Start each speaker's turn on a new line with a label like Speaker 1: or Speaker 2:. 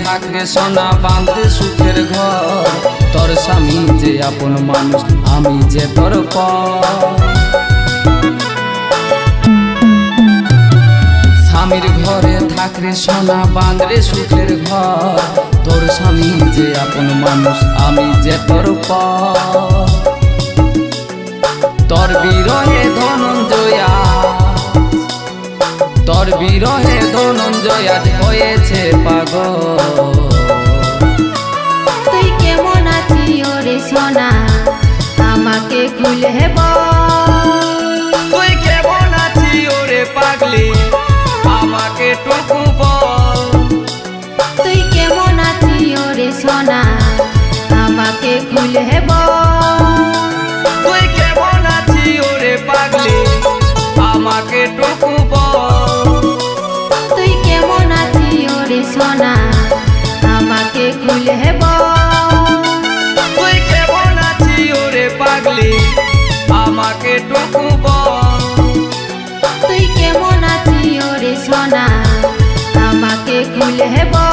Speaker 1: থাকরে সোনা বাঁধে সুখের ঘর তোর স্বামী যে আপন মানুষ আমি যে তোর পর স্বামীর ঘরে থাকরে সোনা বাঁধরে সুখের ঘর তোর স্বামী যে আপন মানুষ আমি যে তোর পর তোর বিরহে ধনঞ্জয়া তোর বিরহে ধনঞ্জয় আজ হয়েছে পাগল
Speaker 2: তুই কেমন আছি ওরে সোনা আমাকে খুলে বল
Speaker 1: তুই কেমন আছি ওরে পাগলি আমাকে টুকু বল
Speaker 2: তুই কেমন আছি ওরে সোনা আমাকে খুলে বল
Speaker 1: তুই কেমন আছি ওরে পাগলি আমাকে টুকু বল
Speaker 2: তুই কেমন আছি ওরে সোনা আমাকে খুলে বল
Speaker 1: তুই কেমন আছি ওরে পাগলি আমাকে টুকু বল
Speaker 2: তুই কেমন আছি ওরে সোনা আমাকে খুলে বল।